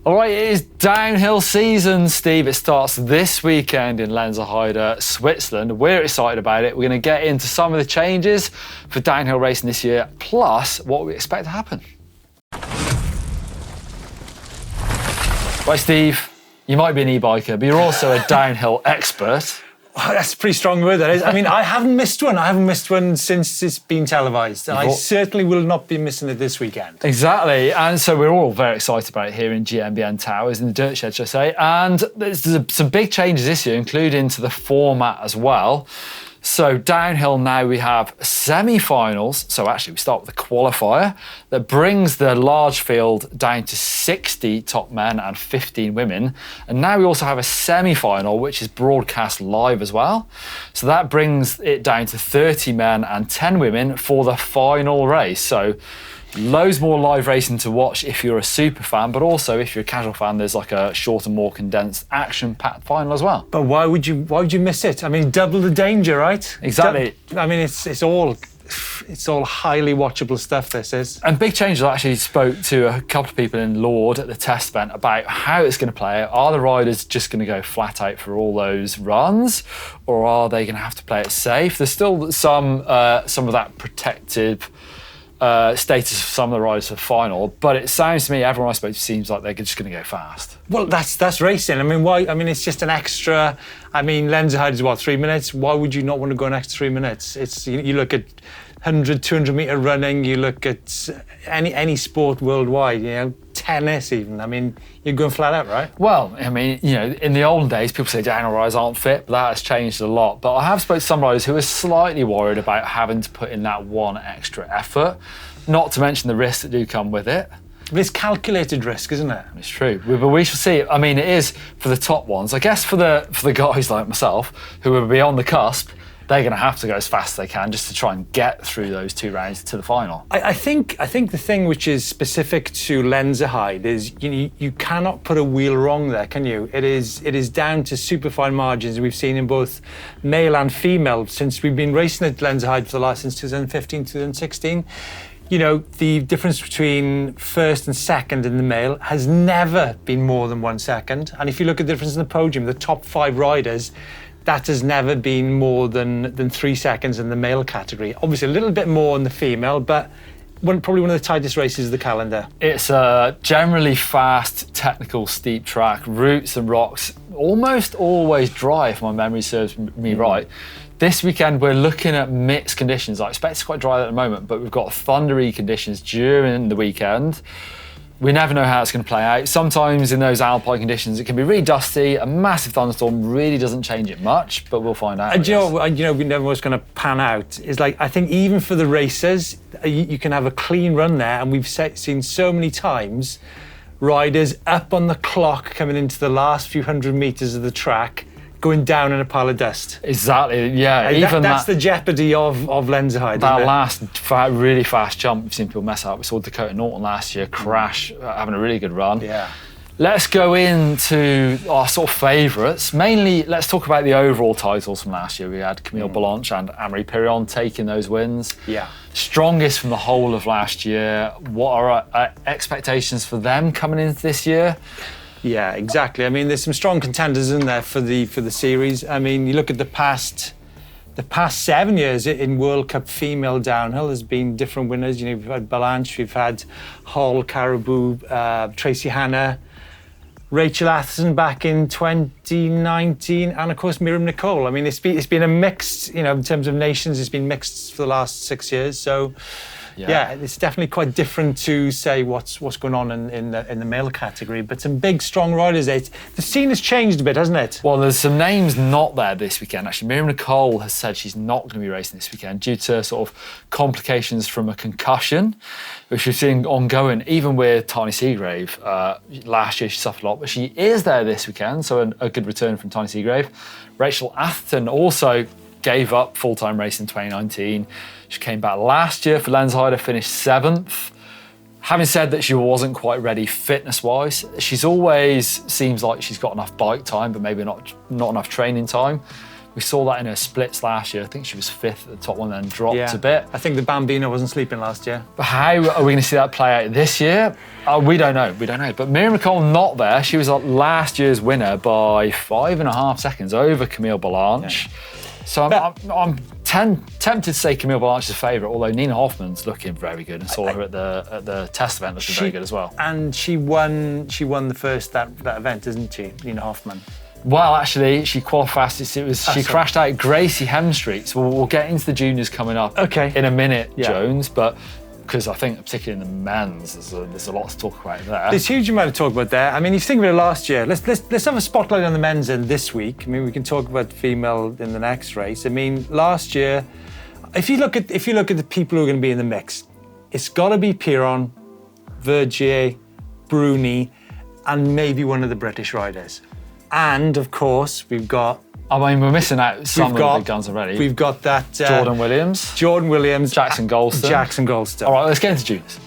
All right, it is downhill season, Steve. It starts this weekend in Lenzerheide, Switzerland. We're excited about it. We're going to get into some of the changes for downhill racing this year, plus what we expect to happen. Right, Steve, you might be an e-biker, but you're also a downhill expert. Oh, that's a pretty strong word, that is. I mean, I haven't missed one. I haven't missed one since it's been televised. And I certainly will not be missing it this weekend. Exactly. And so we're all very excited about it here in GMBN Towers, in the dirt shed, should I say. And there's some big changes this year, including to the format as well. So downhill now we have semi-finals. So actually we start with the qualifier that brings the large field down to 60 top men and 15 women. And now we also have a semi-final, which is broadcast live as well. So that brings it down to 30 men and 10 women for the final race. So loads more live racing to watch if you're a super fan, but also if you're a casual fan, there's like a shorter, more condensed, action-packed final as well. But why would you miss it? I mean, double the danger, right? Exactly. I mean, it's all highly watchable stuff, this is. And big changes. I actually spoke to a couple of people in Lord at the test event about how it's going to play out. Are the riders just going to go flat out for all those runs, or are they going to have to play it safe? There's still some of that protective status of some of the riders for the final, but it sounds to me, everyone I spoke to seems like they're just going to go fast. Well, that's racing. I mean, why? I mean, it's just an extra. I mean, Lenzerheide is what, 3 minutes? Why would you not want to go an extra 3 minutes? It's you look at 100, 200 meter running. You look at any sport worldwide. You know, tennis even. I mean, you're going flat out, right? Well, I mean, you know, in the olden days, people say downhill riders aren't fit, but that has changed a lot. But I have spoken to some riders who are slightly worried about having to put in that one extra effort, not to mention the risks that do come with it. But it's calculated risk, isn't it? It's true, but we shall see. I mean, it is for the top ones. I guess for the guys like myself who are beyond the cusp, they're going to have to go as fast as they can just to try and get through those 2 rounds to the final. I think the thing which is specific to Lenzerheide is you cannot put a wheel wrong there, can you? It is down to super fine margins we've seen in both male and female since we've been racing at Lenzerheide since 2015, 2016. You know, the difference between first and second in the male has never been more than 1 second. And if you look at the difference in the podium, the top 5 riders, that has never been more than 3 seconds in the male category. Obviously, a little bit more in the female, but probably one of the tightest races of the calendar. It's a generally fast, technical, steep track, roots and rocks, almost always dry, if my memory serves me right. This weekend, we're looking at mixed conditions. I expect it's quite dry at the moment, but we've got thundery conditions during the weekend. We never know how it's going to play out. Sometimes in those alpine conditions, it can be really dusty. A massive thunderstorm really doesn't change it much, but we'll find out. And you know, we never was going to pan out. It's like, I think even for the racers, you can have a clean run there, and we've seen so many times riders up on the clock coming into the last few hundred meters of the track, going down in a pile of dust. Exactly, yeah. That's the jeopardy of Lenzerheide. That last really fast jump, we've seen people mess up. We saw Dakota Norton last year crash, having a really good run. Yeah. Let's go into our sort of favourites. Mainly, let's talk about the overall titles from last year. We had Camille Blanche and Anne-Marie Pirion taking those wins. Yeah. Strongest from the whole of last year. What are our expectations for them coming into this year? Yeah, exactly. I mean, there's some strong contenders in there for the series. I mean, you look at the past 7 years in World Cup female downhill, there's been different winners. You know, we've had Blanche, we've had Hall, Caribou, Tracy Hanna, Rachel Atherton back in 2019, and of course Miriam Nicole. I mean, it's been a mixed, you know, in terms of nations, it's been mixed for the last 6 years. So. Yeah, it's definitely quite different to say what's going on in the male category, but some big, strong riders there. The scene has changed a bit, hasn't it? Well, there's some names not there this weekend. Actually, Miriam Nicole has said she's not going to be racing this weekend due to sort of complications from a concussion, which we've seen ongoing, even with Tiny Seagrave. Last year she suffered a lot, but she is there this weekend, so a good return from Tiny Seagrave. Rachel Atherton also gave up full-time racing in 2019. She came back last year for Lenzerheide, finished 7th. Having said that she wasn't quite ready fitness-wise, she's always seems like she's got enough bike time, but maybe not enough training time. We saw that in her splits last year. I think she was 5th at the top one, then dropped a bit. I think the Bambino wasn't sleeping last year. But how are we going to see that play out this year? We don't know. But Miriam McCall not there. She was last year's winner by 5.5 seconds over Camille Balanche. Yeah. So I'm tempted to say Camille Balanche is a favourite, although Nina Hoffman's looking very good, and saw her at the test event looking very good as well. And she won the first that event, isn't she, Nina Hoffman? Well, actually, she qualified fastest. She crashed out Gracie Hemstreet. So we'll get into the juniors coming up in a minute, Jones. But because I think, particularly in the men's, there's a lot to talk about there. There's a huge amount to talk about there. I mean, if you think of it last year, let's have a spotlight on the men's end this week. I mean, we can talk about the female in the next race. I mean, last year, if you look at the people who are going to be in the mix, it's got to be Piron, Vergier, Bruni, and maybe one of the British riders. And of course, we've got. I mean, we're missing out some of the big guns already. We've got that Jordan Williams, Jackson Goldstone. All right, let's get into juniors.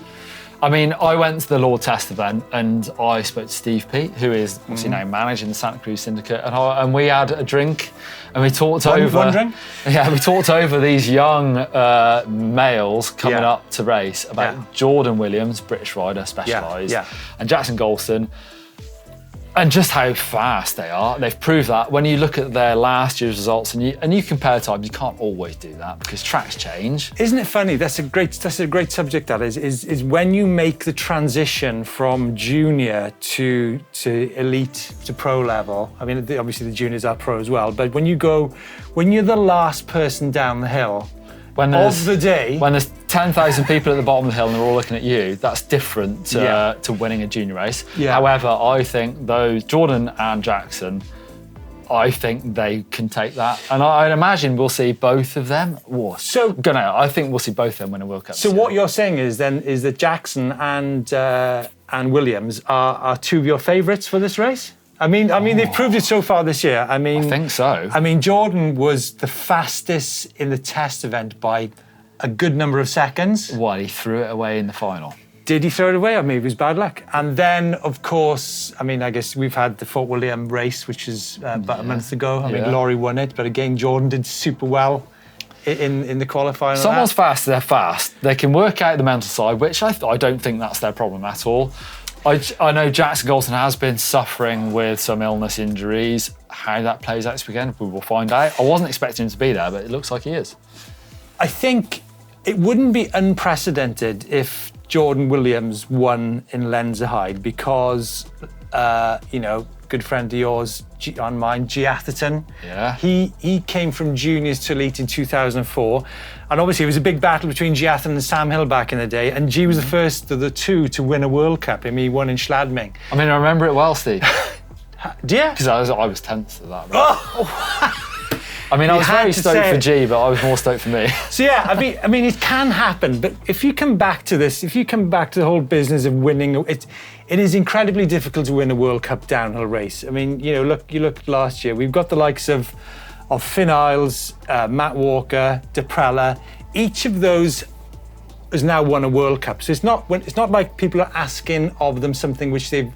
I mean, I went to the Lord Test event and I spoke to Steve Peat, who is obviously now managing the Santa Cruz Syndicate, and we had a drink and we talked over. One drink? Yeah, we talked over these young males coming up to race about Jordan Williams, British rider, specialised, and Jackson Goldstone. And just how fast they are. They've proved that. When you look at their last year's results and you compare times, you can't always do that because tracks change. Isn't it funny? That's a great subject, that is when you make the transition from junior to elite to pro level. I mean, obviously the juniors are pro as well, but when you're the last person down the hill of the day. When there's 10,000 people at the bottom of the hill and they're all looking at you, that's different to winning a junior race. Yeah. However, I think those Jordan and Jackson, I think they can take that. And I'd imagine we'll see both of them. I think we'll see both of them win a World Cup. So what you're saying is that Jackson and Williams are two of your favourites for this race? I mean, they've proved it so far this year. I think so. I mean, Jordan was the fastest in the test event by a good number of seconds. What, he threw it away in the final? Did he throw it away, or maybe it was bad luck? And then, of course, I mean, I guess we've had the Fort William race, which is about a month ago. I mean, Laurie won it, but again, Jordan did super well in the qualifying. Someone's fast, they're fast. They can work out the mental side, which I don't think that's their problem at all. I know Jackson Goldstone has been suffering with some illness injuries. How that plays out this weekend, we will find out. I wasn't expecting him to be there, but it looks like he is. I think it wouldn't be unprecedented if Jordan Williams won in Lenzerheide because, good friend of yours on mine, G. Atherton. Yeah. He came from juniors to elite in 2004. And obviously it was a big battle between G. Atherton and Sam Hill back in the day. And G was the first of the two to win a World Cup. I mean, he won in Schladming. I mean, I remember it well, Steve. Do you? Because I was 10th to that. Right? Oh. I mean, I was very stoked for G, but I was more stoked for me. So yeah, I mean, it can happen. But if you come back to this, if you come back to the whole business of winning, it is incredibly difficult to win a World Cup downhill race. I mean, you look last year. We've got the likes of Finn Isles, Matt Walker, Deprella. Each of those has now won a World Cup. So it's not like people are asking of them something which they've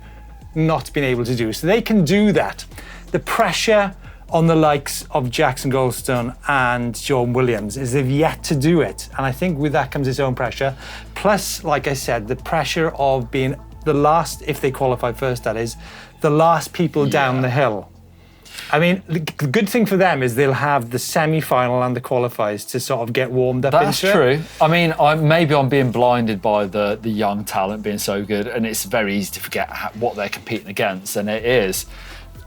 not been able to do. So they can do that. The pressure on the likes of Jackson Goldstone and Jordan Williams is they've yet to do it. And I think with that comes its own pressure. Plus, like I said, the pressure of being the last, if they qualify first, that is, the last people down the hill. I mean, the good thing for them is they'll have the semi-final and the qualifiers to sort of get warmed up into it. That's true. I mean, maybe I'm being blinded by the young talent being so good, and it's very easy to forget what they're competing against, and it is.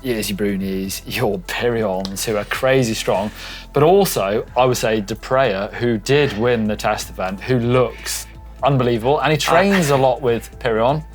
Yes, your Brunis, your Pirions, who are crazy strong. But also, I would say Depreya, who did win the test event, who looks unbelievable. And he trains a lot with Pirion.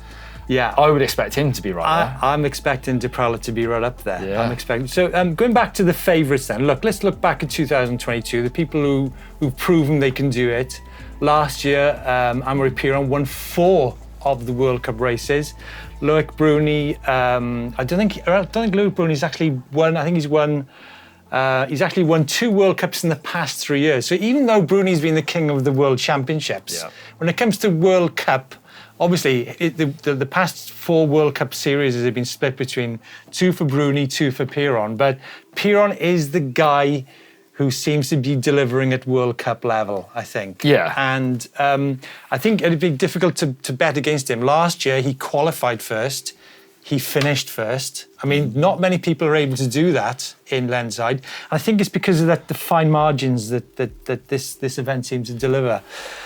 Yeah. I would expect him to be right there. I'm expecting Deprella to be right up there. Yeah. I'm expecting. So going back to the favourites then. Look, let's look back at 2022. The people who've proven they can do it. Last year, Amaury Piron won 4 of the World Cup races. Loic Bruni, I don't think Loic Bruni's actually won. I think he's actually won 2 World Cups in the past 3 years. So even though Bruni's been the king of the World Championships, when it comes to World Cup obviously, the past 4 World Cup series have been split between 2 for Bruni, 2 for Piron. But Piron is the guy who seems to be delivering at World Cup level, I think. Yeah. And I think it'd be difficult to bet against him. Last year, he qualified first. He finished first. I mean, not many people are able to do that in Lenzerheide. I think it's because of the fine margins that this event seems to deliver.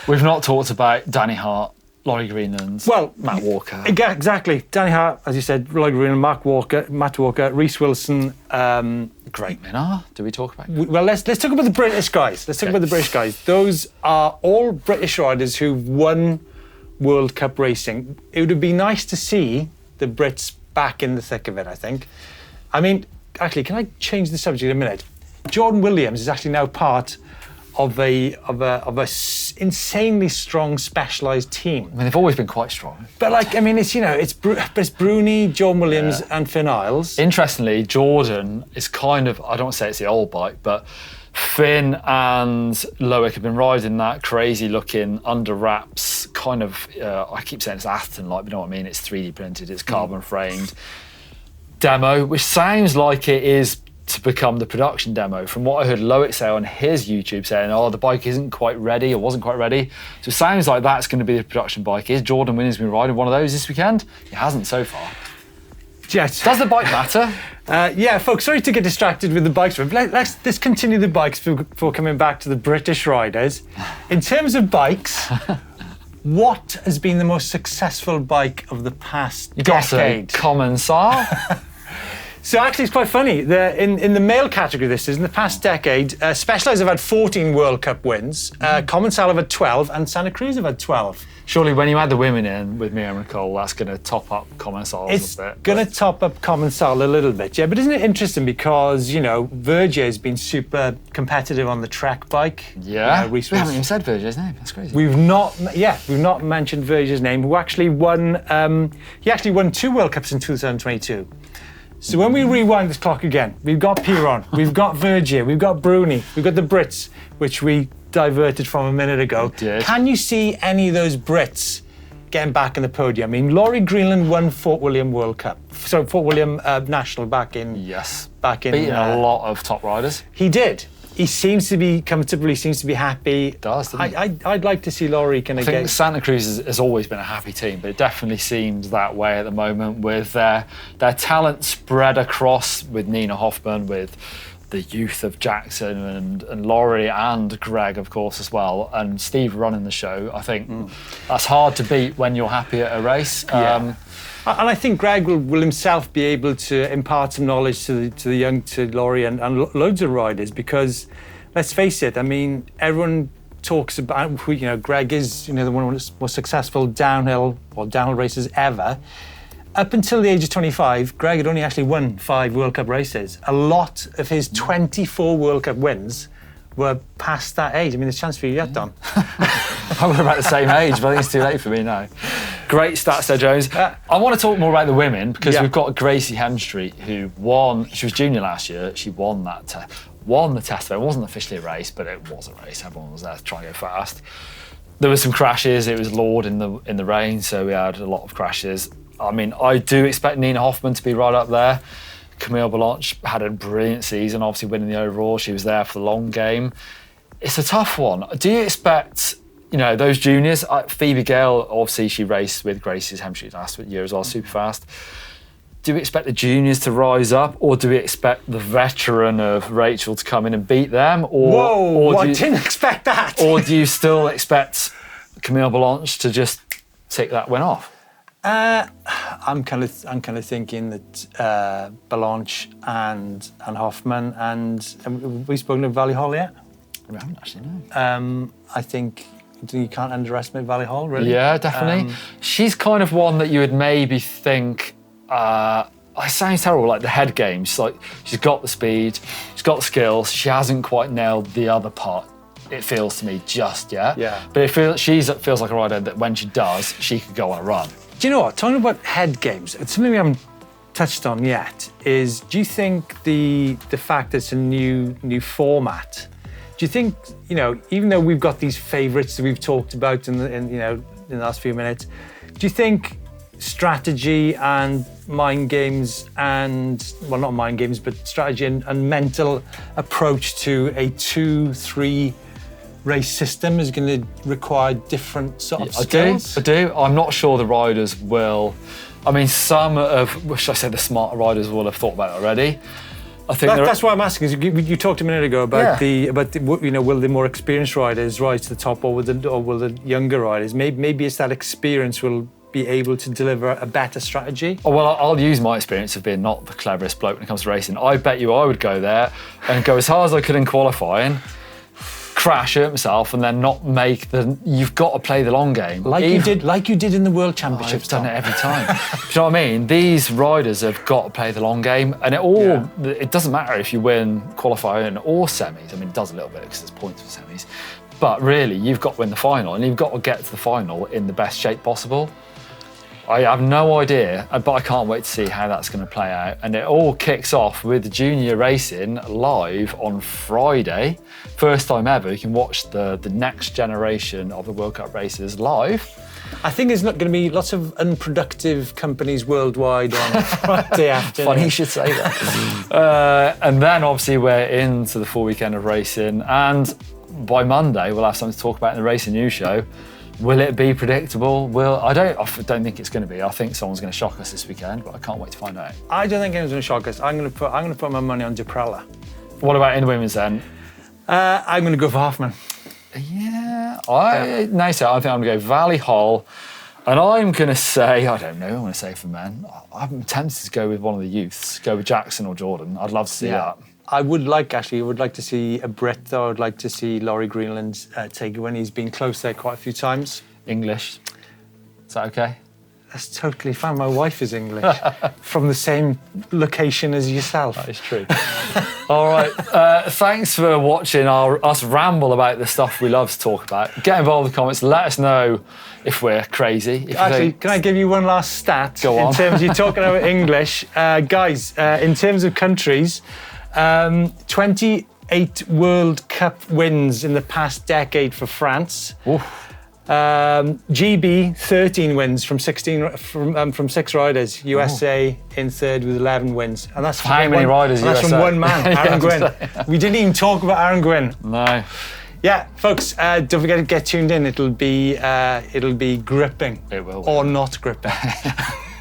We've not talked about Danny Hart, Laurie Greenland, Matt Walker. Exactly. Danny Hart, as you said, Laurie Greenland, Matt Walker, Rhys Wilson. Great Minnar. Do we talk about? Well, let's talk about the British guys. Let's talk about the British guys. Those are all British riders who've won World Cup racing. It would be nice to see the Brits back in the thick of it, I think. I mean, actually, can I change the subject a minute? Jordan Williams is actually now part of a insanely strong specialised team. I mean, they've always been quite strong. But like, I mean, it's Bruni, Jordan Williams, and Finn Isles. Interestingly, Jordan is kind of, I don't want to say it's the old bike, but Finn and Loic have been riding that crazy looking under wraps kind of, I keep saying it's Atherton like, but you know what I mean? It's 3D printed, it's carbon framed demo, which sounds like it is to become the production demo. From what I heard Loic say on his YouTube saying, oh, the bike isn't quite ready or wasn't quite ready. So it sounds like that's going to be the production bike. Is Jordan Williams been riding one of those this weekend? He hasn't so far. Yes. Does the bike matter? Yeah, folks, sorry to get distracted with the bikes. Let's continue the bikes before coming back to the British riders. In terms of bikes, what has been the most successful bike of the past decade? Commensal. So actually, it's quite funny. In the male category, this is in the past decade, Specialized have had 14 World Cup wins, Commensal have had 12, and Santa Cruz have had 12. Surely when you add the women in with Mia and Nicole, that's going to top up Commensal a bit. It's going to top up Commensal a little bit, yeah. But isn't it interesting because, you know, Vergier has been super competitive on the track bike. Yeah, we haven't even said Vergier's name. That's crazy. We've not mentioned Vergier's name, who actually won, he actually won 2 World Cups in 2022. So when we rewind this clock again, we've got Piron, we've got Vergier, we've got Bruni, we've got the Brits, which we diverted from a minute ago. Can you see any of those Brits getting back in the podium? I mean, Laurie Greenland won Fort William World Cup. So Fort William National back in... Yes. Beating a lot of top riders. He did. He seems to be comfortable, he seems to be happy. It does, doesn't he? I'd like to see Laurie kind of I think Santa Cruz has always been a happy team, but it definitely seems that way at the moment with their talent spread across with Nina Hoffman, with the youth of Jackson and Laurie and Greg, of course, as well, and Steve running the show. I think that's hard to beat when you're happy at a race. Yeah. And I think Greg will himself be able to impart some knowledge to Laurie and loads of riders, because let's face it, I mean, everyone talks about, you know, Greg is, you know, one of the most successful downhill racers ever. Up until the age of 25, Greg had only actually won 5 World Cup races. A lot of his 24 World Cup wins were past that age. I mean, there's a chance for you yet, Don. We're about the same age, but I think it's too late for me now. Great stats there, Jones. I want to talk more about the women because we've got Gracie Hemstreet, who won. She was junior last year. She won the test. It wasn't officially a race, but it was a race. Everyone was there to try and go fast. There were some crashes. It was Lord in the rain, so we had a lot of crashes. I mean, I do expect Nina Hoffman to be right up there. Camille Blanche had a brilliant season, obviously winning the overall. She was there for the long game. It's a tough one. Do you expect, you know, those juniors? Phoebe Gale, obviously, she raced with Gracie's Hemstreet last year as well, super fast. Do we expect the juniors to rise up, or do we expect the veteran of Rachel to come in and beat them? I didn't expect that. Or do you still expect Camille Blanche to just tick that win off? I'm kind of thinking that Blanche and Hoffman and have we spoken of Valley Hall yet? We haven't actually, no. I think you can't underestimate Valley Hall, really. Yeah, definitely. She's kind of one that you would maybe think. It sounds terrible, like the head game. She's got the speed, she's got the skills. She hasn't quite nailed the other part. It feels to me just yet. Yeah. But she feels like a rider that when she does, she could go on a run. Do you know what? Talking about head games, it's something we haven't touched on yet. Is do you think the fact that it's a new format? Do you think, you know, even though we've got these favourites that we've talked about in the last few minutes, Do you think strategy and mind games and, well, not mind games, but strategy and mental approach to a 2-3 race system is going to require different sort of skills? I do. I'm not sure the riders will. I mean, some of, should I say, the smarter riders will have thought about it already. I think that's why I'm asking. Is you talked a minute ago about Yeah. will the more experienced riders rise to the top, or will the younger riders? Maybe it's that experience will be able to deliver a better strategy. Oh, well, I'll use my experience of being not the cleverest bloke when it comes to racing. I bet you I would go there and go as hard as I could in qualifying, crash, hurt myself, and then not make the. You've got to play the long game, like you did in the World Championships. I've done it every time. Do you know what I mean? These riders have got to play the long game, and it doesn't matter if you win qualifying or semis. I mean, it does a little bit because there's points for semis, but really, you've got to win the final, and you've got to get to the final in the best shape possible. I have no idea, but I can't wait to see how that's going to play out. And it all kicks off with junior racing live on Friday. First time ever, you can watch the next generation of the World Cup races live. I think there's not going to be lots of unproductive companies worldwide on Friday afternoon. Funny you should say that. And then obviously we're into the full weekend of racing. And by Monday, we'll have something to talk about in the Racing News Show. Will it be predictable? I don't think it's going to be. I think someone's going to shock us this weekend, but I can't wait to find out. I don't think anyone's going to shock us. I'm going to put my money on Deprella. What about in the women's then? I'm going to go for Hoffman. Yeah, I think I'm going to go Valley Hall, and I'm going to say, I don't know, I'm going to say for men. I'm tempted to go with one of the youths, go with Jackson or Jordan. I'd love to see that. I would like to see a Brit, though. I'd like to see Laurie Greenland take it when he's been close there quite a few times. English. Is that okay? That's totally fine. My wife is English, from the same location as yourself. That is true. All right. Thanks for watching us ramble about the stuff we love to talk about. Get involved in the comments. Let us know if we're crazy. Can I give you one last stat? Go on. In terms, you're talking about English. Guys, in terms of countries, 28 World Cup wins in the past decade for France. Oof. GB 13 wins from 6 riders. USA in third with 11 wins, and that's how many riders? And that's from one man, Aaron Gwyn. We didn't even talk about Aaron Gwyn. No. Yeah, folks, don't forget to get tuned in. It'll be gripping. It will. Or not gripping.